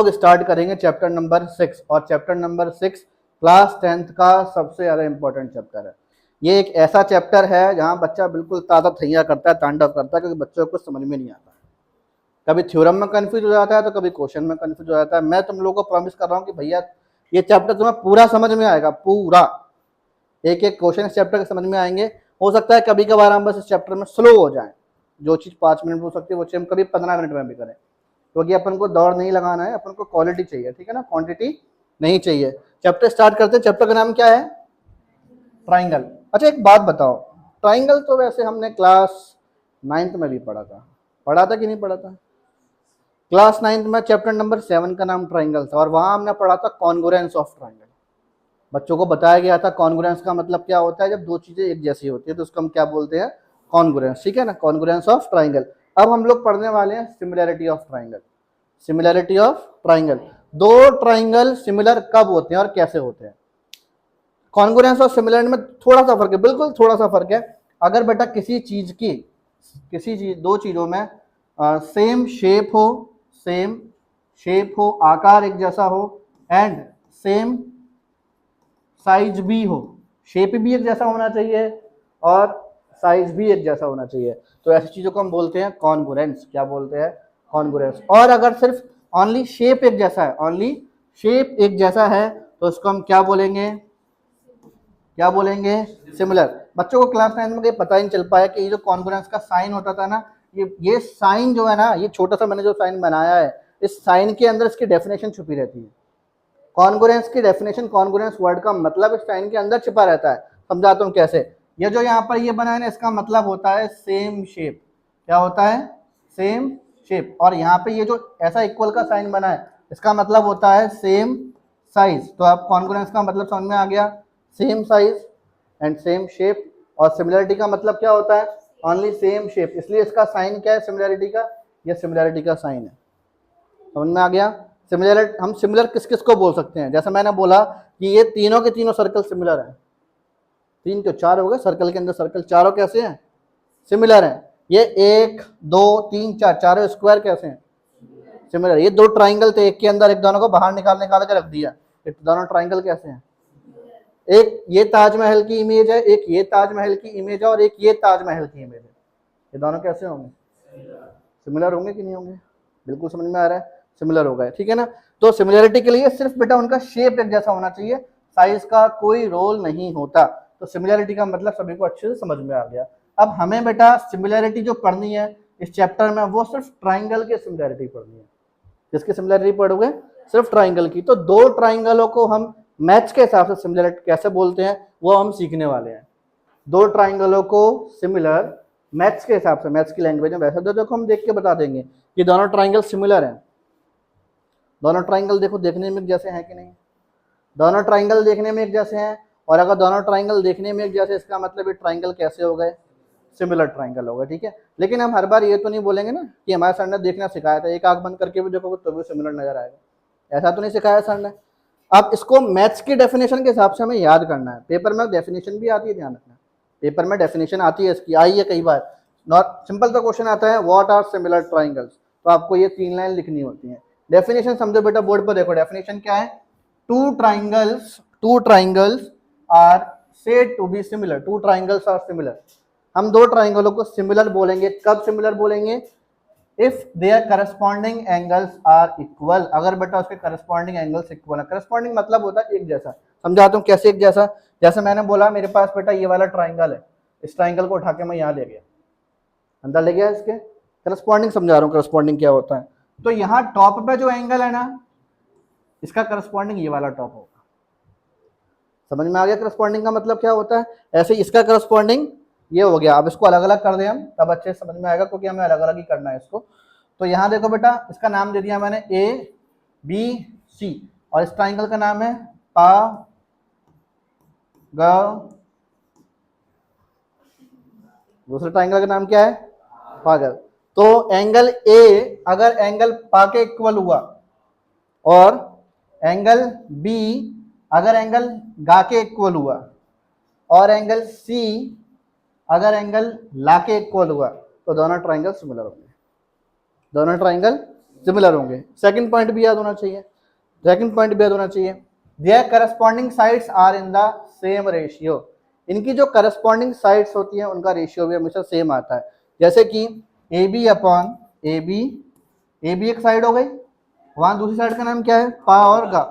लोग स्टार्ट करेंगे chapter number 6 और चैप्टर नंबर 6 क्लास 10th का सबसे ज़्यादा इंपॉर्टेंट चैप्टर है। ये एक ऐसा चैप्टर है जहाँ बच्चा बिल्कुल ताता थैया करता है, तांडव करता है, क्योंकि बच्चों को समझ में नहीं आता। कभी थ्योरम में कंफ्यूज हो जाता है तो कभी क्वेश्चन में कंफ्यूज हो जाता है। मैं तुम लोगों को प्रॉमिस कर रहा हूँ कि भैया ये चैप्टर तुम्हें पूरा समझ में आएगा, पूरा एक एक क्वेश्चन इस चैप्टर के समझ में आएंगे। हो सकता है कभी कभार हम बस इस चैप्टर में स्लो हो जाए, जो चीज़ 5 मिनट में हो सकती है वो चीज़ हम कभी 15 मिनट में भी करें, क्योंकि अपन को दौड़ नहीं लगाना है, अपन को क्वालिटी चाहिए, ठीक है ना, क्वांटिटी नहीं चाहिए। चैप्टर स्टार्ट करते हैं। चैप्टर का नाम क्या है? ट्राइंगल। अच्छा एक बात बताओ, ट्राइंगल तो वैसे हमने क्लास 9th में भी पढ़ा था कि नहीं पढ़ा था? क्लास 9th में चैप्टर नंबर 7 का नाम ट्राइंगल था और वहां हमने पढ़ा था कॉन्ग्रुएंस ऑफ ट्राइंगल। बच्चों को बताया गया था कॉन्ग्रुएंस का मतलब क्या होता है, जब दो चीजें एक जैसी होती है तो उसको हम क्या बोलते हैं? कॉन्ग्रुएंस, ठीक है ना, कॉन्ग्रुएंस ऑफ ट्राइंगल। अब हम लोग पढ़ने वाले हैं similarity of triangle. Similarity of triangle, दो ट्राइंगल सिमिलर कब होते हैं और कैसे होते हैं। कॉन्ग्रुएंस और सिमिलैरिटी में थोड़ा सा फर्क है, बिल्कुल थोड़ा सा फर्क है। अगर बेटा किसी चीज दो चीजों में सेम शेप हो, आकार एक जैसा हो एंड सेम साइज भी हो, शेप भी एक जैसा होना चाहिए और साइज भी एक जैसा होना चाहिए, तो ऐसी चीजों को हम बोलते हैं कॉन्ग्रुएंस। क्या बोलते हैं? कॉन्ग्रुएंस। और अगर सिर्फ ओनली शेप एक जैसा है, ओनली शेप एक जैसा है, तो उसको हम क्या बोलेंगे? क्या बोलेंगे? सिमिलर। बच्चों को क्लास 9 में कहीं पता ही नहीं चल पाया कि ये जो कॉन्ग्रुएंस का साइन होता था ना, ये साइन जो है ना, ये छोटा सा मैंने जो साइन बनाया है, इस साइन के अंदर इसकी डेफिनेशन छुपी रहती है। कॉन्ग्रुएंस की डेफिनेशन, कॉन्ग्रुएंस वर्ड का मतलब इस साइन के अंदर छिपा रहता है। समझाता हूं कैसे। ये जो यहाँ पर ये बना है ना, इसका मतलब होता है सेम शेप। क्या होता है? Same shape. और यहाँ पे ये जो ऐसा इक्वल का साइन बना है, इसका मतलब होता है सेम साइज। तो आप कॉन्ग्रुएंस का मतलब समझ में आ गया, same size and same shape. और सिमिलरिटी का मतलब क्या होता है? Only same shape. इसलिए इसका साइन क्या है सिमिलरिटी का? ये सिमिलरिटी का साइन है। समझ में आ गया? सिमिलर, हम सिमिलर किस किस को बोल सकते हैं? जैसे मैंने बोला कि ये तीनों के तीनों सर्कल सिमिलर हैं। 3 तो 4 हो गए, सर्कल के अंदर सर्कल चारों कैसे हैं? सिमिलर हैं। ये 1 2 3 4 चारों स्क्वायर कैसे हैं? सिमिलर। ये दो ट्राइंगल थे, एक के अंदर एक, दोनों को बाहर निकाल के रख दिया, ये दोनों ट्राइंगल कैसे हैं? एक ये ताजमहल की इमेज है, एक ये ताजमहल की इमेज है और एक ये ताजमहल की इमेज है। ये दोनों कैसे होंगे? सिमिलर होंगे कि नहीं होंगे? बिल्कुल समझ में आ रहा है, सिमिलर हो गए, ठीक है ना। तो सिमिलरिटी के लिए सिर्फ बेटा उनका शेप एक जैसा होना चाहिए, साइज का कोई रोल नहीं होता। तो सिमिलरिटी का मतलब सभी को अच्छे से समझ में आ गया। अब हमें बेटा सिमिलरिटी जो पढ़नी है इस चैप्टर में, वो सिर्फ ट्राइंगल की सिमिलरिटी पढ़नी है। जिसकी सिमिलरिटी पढ़ोगे? सिर्फ ट्राइंगल की। तो दो ट्राइंगलों को हम मैथ्स के हिसाब से सिमिलरिटी कैसे बोलते हैं वो हम सीखने वाले हैं। दो ट्राइंगलों को सिमिलर मैथ्स के हिसाब से, मैथ्स की लैंग्वेज में। वैसे तो देखो हम देख के बता देंगे कि दोनों ट्राइंगल सिमिलर हैं। दोनों ट्राइंगल देखो देखने में एक जैसे हैं कि नहीं? दोनों ट्राइंगल देखने में एक जैसे हैं। और अगर दोनों ट्राइंगल देखने में एक जैसे, इसका मतलब ये ट्राइंगल कैसे हो गए? सिमिलर ट्राइंगल हो गए, ठीक है। लेकिन हम हर बार ये तो नहीं बोलेंगे ना कि हमारे सर ने देखना सिखाया था, एक आंख बंद करके भी देखोगे तो भी सिमिलर नजर आएगा, ऐसा तो नहीं सिखाया सर ने। अब इसको मैथ्स की डेफिनेशन के हिसाब से हमें याद करना है। पेपर में डेफिनेशन भी आती है, ध्यान रखना, पेपर में डेफिनेशन आती है इसकी, आई है कई बार। नॉट सिंपल सा क्वेश्चन आता है, व्हाट आर सिमिलर ट्राइंगल्स, तो आपको ये 3 लाइन लिखनी होती है। डेफिनेशन समझो बेटा, बोर्ड पर देखो डेफिनेशन क्या है। Two triangles are said to be similar. Two triangles are similar. हम दो ट्राइंगलों को सिमिलर बोलेंगे, कब सिमिलर बोलेंगे? If their corresponding angles are equal. अगर बेटा उसके करस्पॉन्डिंग एंगल्स इक्वल है। करस्पॉन्डिंग मतलब होता है एक जैसा। समझाता हूं कैसे एक जैसा। जैसे मैंने बोला मेरे पास बेटा ये वाला ट्राइंगल है, इस ट्राइंगल को उठा के मैं यहाँ ले गया, अंदर ले गया, इसके करस्पॉन्डिंग समझा रहा हूँ करस्पॉन्डिंग क्या होता है। तो यहाँ टॉप पे जो एंगल है ना, इसका करस्पॉन्डिंग ये वाला टॉप होगा। समझ में आ गया करस्पॉन्डिंग का मतलब क्या होता है? ऐसे इसका करस्पॉन्डिंग ये हो गया। अब इसको अलग अलग कर दें हम, तब अच्छे समझ में आएगा, क्योंकि हमें अलग अलग ही करना है इसको। तो यहाँ देखो बेटा, इसका नाम दे दिया मैंने ए बी सी, और इस ट्राइंगल का नाम है पा ग। दूसरे ट्राइंगल का नाम क्या है? पागल। तो एंगल ए अगर एंगल पा के इक्वल हुआ, और एंगल बी अगर एंगल गा के इक्वल हुआ, और एंगल सी अगर एंगल ला के इक्वल हुआ, तो दोनों ट्राइंगल सिमिलर होंगे। दोनों ट्राइंगल सिमिलर होंगे। सेकंड पॉइंट भी याद होना चाहिए, सेकंड पॉइंट भी याद होना चाहिए, their corresponding sides are in the same ratio. इनकी जो करस्पॉन्डिंग साइड्स होती हैं उनका रेशियो भी हमेशा सेम आता है। जैसे कि A B upon A B, A B एक साइड हो गई, वहां दूसरी साइड का नाम क्या है, पा और गा,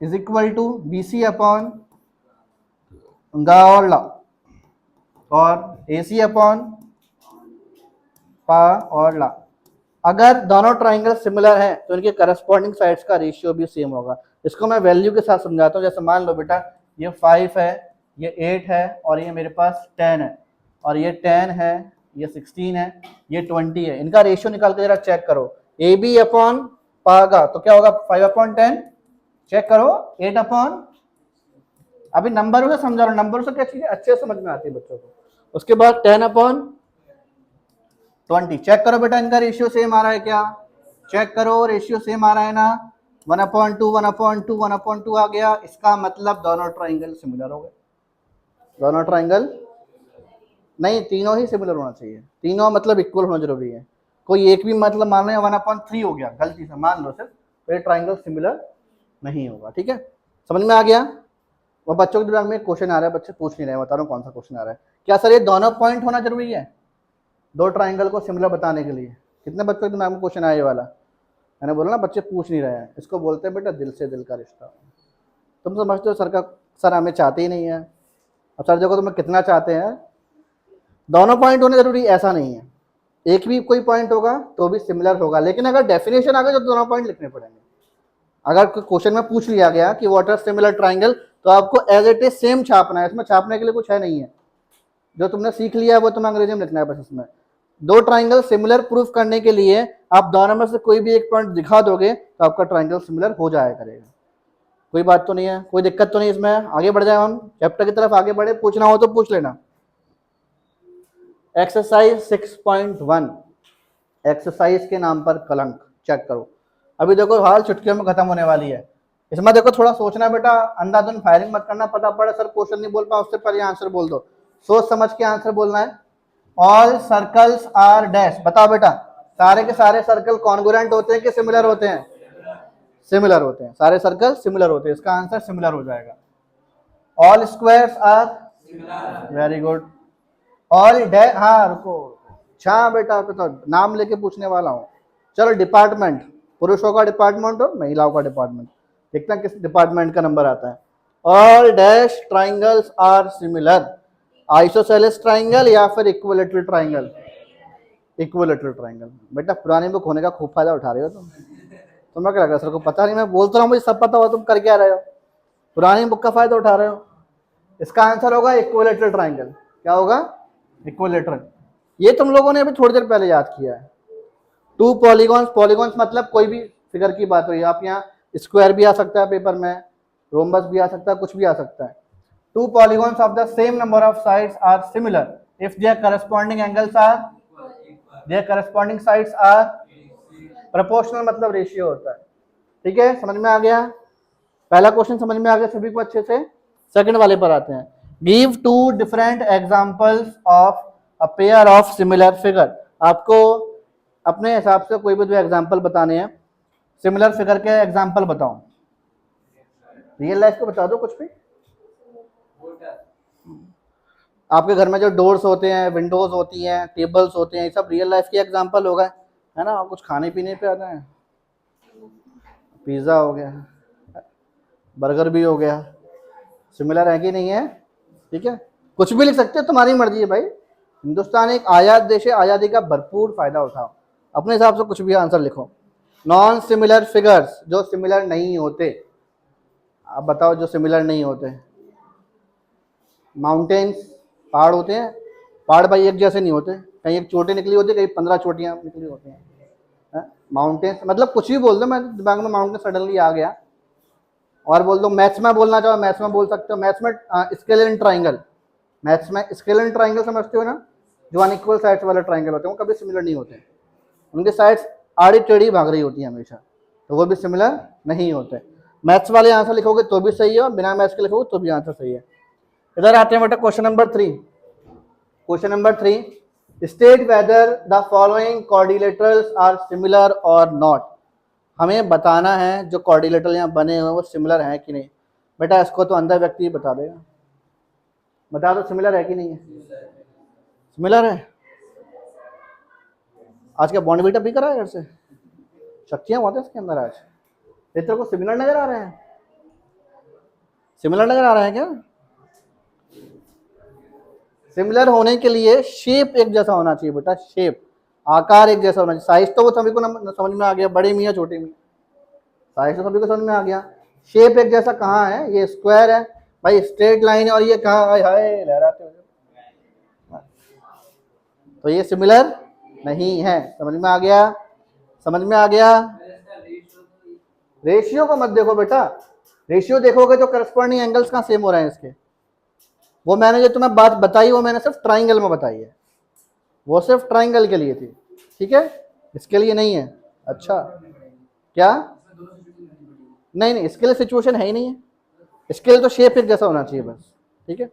is equal to B C upon गा और ला, और ए सी अपॉन पा और ला। अगर दोनों ट्राइंगल सिमिलर हैं तो इनके करस्पॉन्डिंग साइड्स का रेशियो भी सेम होगा। इसको मैं वैल्यू के साथ समझाता हूँ। जैसे मान लो बेटा ये 5 है, ये 8 है, और ये मेरे पास 10 है, और ये 10 है, ये 16 है, ये 20 है। इनका रेशियो निकाल के जरा चेक करो, ए बी अपॉन पागा तो क्या होगा, 5/10। चेक करो 8/, अभी नंबरों से समझा रहा हूँ, नंबरों से क्या चीजें अच्छे से समझ में आती है बच्चों को। उसके बाद 10/20। चेक करो बेटा इनका रेशियो सेम आ रहा है क्या, चेक करो रेशियो सेम आ रहा है ना, 1/2 1/2 1/2 आ गया। इसका मतलब दोनों ट्राइंगल सिमिलर हो गए। दोनों ट्राइंगल नहीं, तीनों ही सिमिलर होना चाहिए, तीनों मतलब इक्वल होना जरूरी है। कोई एक भी मतलब मान लो 1/3 हो गया गलती से मान लो सिर्फ, तो ये ट्राइंगल सिमिलर नहीं होगा। ठीक है, समझ में आ गया। वो बच्चों के दिमाग में क्वेश्चन आ रहा है, बच्चे पूछ नहीं रहे, बता रहा हूँ कौन सा क्वेश्चन आ रहा है। क्या सर ये दोनों पॉइंट होना जरूरी है दो ट्राइंगल को सिमिलर बताने के लिए? कितने बच्चों के दिमाग में क्वेश्चन आया ये वाला? मैंने बोला ना बच्चे पूछ नहीं रहे हैं, इसको बोलते हैं बेटा दिल से दिल का रिश्ता। तुम समझते हो सर हमें चाहते ही नहीं है, अब सर देखो तुम्हें कितना चाहते हैं। दोनों पॉइंट होने जरूरी ऐसा नहीं है, एक भी कोई पॉइंट होगा तो भी सिमिलर होगा, लेकिन अगर डेफिनेशन आ गई तो दोनों पॉइंट लिखने पड़ेंगे। अगर क्वेश्चन में पूछ लिया गया कि व्हाट आर सिमिलर ट्राइंगल, तो आपको एज इट इज सेम छापना है, इसमें छापने के लिए कुछ है नहीं है। जो तुमने सीख लिया है वो तुम्हें अंग्रेजी में लिखना है बस। इसमें दो ट्राइंगल सिमिलर प्रूफ करने के लिए आप दोनों में से कोई भी एक पॉइंट दिखा दोगे तो आपका ट्राइंगल सिमिलर हो जाया करेगा। कोई बात तो नहीं है, कोई दिक्कत तो नहीं इसमें। आगे बढ़ जाए, हम चैप्टर की तरफ आगे बढ़े, पूछना हो तो पूछ लेना। एक्सरसाइज 6.1, एक्सरसाइज के नाम पर कलंक। चेक करो, अभी देखो हाल चुटकियों में खत्म होने वाली है। इसमें देखो थोड़ा सोचना बेटा, अंधाधुन फायरिंग मत करना, पता पड़े सर क्वेश्चन नहीं बोल पाओ उससे पहले आंसर बोल दो। सोच समझ के आंसर बोलना है। ऑल सर्कल्स आर डैश, बताओ बेटा सारे के सारे सर्कल कॉन्ग्रुएंट होते हैं कि सिमिलर होते हैं? सिमिलर होते हैं, सारे सर्कल सिमिलर होते हैं, इसका आंसर सिमिलर हो जाएगा। All squares are, very good. All dash, हाँ रुको, अच्छा बेटा तो नाम लेके पूछने वाला हूँ। चलो डिपार्टमेंट, पुरुषों का डिपार्टमेंट और महिलाओं का डिपार्टमेंट, देखना किस डिपार्टमेंट का नंबर आता है। All dash triangles are similar, isosceles triangle या फिर इक्विलेटरल ट्राइंगल? Equilateral triangle. बेटा पुरानी बुक होने का खूब फायदा उठा रहे हो तुम। तुम्हें क्या लग रहा है सर को पता नहीं? मैं बोलता रहा हूँ मुझे सब पता हुआ, तुम कर क्या रहे हो? पुरानी बुक का फायदा उठा रहे हो। इसका आंसर होगा इक्विलेटरल ट्राइंगल। क्या होगा? इक्विलेटरल। ये तुम लोगों ने अभी थोड़ी देर पहले याद किया है। टू पॉलीगॉन्स, पॉलीगॉन्स मतलब कोई भी फिगर की बात हुई। आप यहाँ स्क्वायर भी आ सकता है पेपर में, रोम्बस भी आ सकता है, कुछ भी आ सकता है। Two polygons of the same number of sides are similar if their corresponding angles are, their corresponding sides are proportional, मतलब रेशियो होता है। ठीक है, समझ में आ गया? पहला क्वेश्चन समझ में आ गया सभी को अच्छे से। सेकंड वाले पर आते हैं। Give two different examples of a pair of similar figure. आपको अपने हिसाब से कोई भी दो एग्जांपल बताने हैं, सिमिलर फिगर के एग्जांपल बताओ। रियल लाइफ को बता दो कुछ भी। आपके घर में जो डोर्स होते हैं, विंडोज होती हैं, टेबल्स होते हैं, ये सब रियल लाइफ के एग्जांपल हो गए, है ना? कुछ खाने पीने पे आता है, पिज्ज़ा हो गया, बर्गर भी हो गया, सिमिलर है कि नहीं है? ठीक है, कुछ भी लिख सकते हो, तुम्हारी मर्जी है भाई। हिंदुस्तान एक आज़ाद देश है, आज़ादी का भरपूर फायदा उठाओ, अपने हिसाब से कुछ भी आंसर लिखो। नॉन सिमिलर फिगर्स, जो सिमिलर नहीं होते, आप बताओ जो सिमिलर नहीं होते। माउंटेन्स, पहाड़ होते हैं, पहाड़ भाई एक जैसे नहीं होते, कहीं एक चोटी निकली होती है, कहीं 15 चोटियां निकली होती हैं। माउंटेन्स मतलब कुछ भी बोल दो, मैं दिमाग में माउंटेन सडनली आ गया। और बोल दो मैथ्स में बोलना चाहो, मैथ्स में बोल सकते हो। मैथ्स में स्केलर एंड ट्राइंगल, मैथ्स में स्केलर एंड ट्राइंगल समझते हो ना, जो अनइक्वल साइड्स वाले ट्राइंगल होते हैं वो कभी सिमिलर नहीं होते, उनके साइड्स आड़ी टेढ़ी भाग रही होती है हमेशा, तो वो भी सिमिलर नहीं होते। मैथ्स वाले आंसर लिखोगे तो भी सही है, और बिना मैथ्स के लिखोगे तो भी आंसर सही है। इधर आते हैं बेटा question number 3। Question number 3, state whether the following quadrilaterals are similar or not. हमें बताना है जो क्वाड्रिलेटरल यहाँ बने हुए हैं वो सिमिलर हैं कि नहीं। बेटा इसको तो अंदर व्यक्ति ही बता देगा, बता दो सिमिलर है कि नहीं है। सिमिलर है। आज क्या बॉन्डविटा भी करा है घर से? शक्तियां बहुत है इसके अंदर आज। तेरे को सिमिलर नजर आ रहे हैं? सिमिलर नजर आ रहा है क्या? सिमिलर होने के लिए शेप एक जैसा होना चाहिए बेटा, शेप आकार एक जैसा होना चाहिए। साइज तो वो सभी को समझ में आ गया, बड़े मियाँ छोटे मियाँ, साइज तो सभी को समझ में आ गया। शेप एक जैसा कहाँ है? ये स्क्वायर है भाई, स्ट्रेट लाइन है, और ये कहाँ है? लहराते हुए। तो ये सिमिलर नहीं है। समझ में आ गया? समझ में आ गया? रेशियो को मत देखो बेटा, रेशियो देखोगे तो करस्पॉन्डिंग एंगल्स कहाँ सेम हो रहे हैं इसके। वो मैंने जो तुम्हें बात बताई वो मैंने सिर्फ ट्राइंगल में बताई है, वो सिर्फ ट्राइंगल के लिए थी, ठीक है, इसके लिए नहीं है। अच्छा क्या? नहीं नहीं, इसके लिए सिचुएशन है ही नहीं है, इसके लिए तो शेप एक जैसा होना चाहिए बस, ठीक है।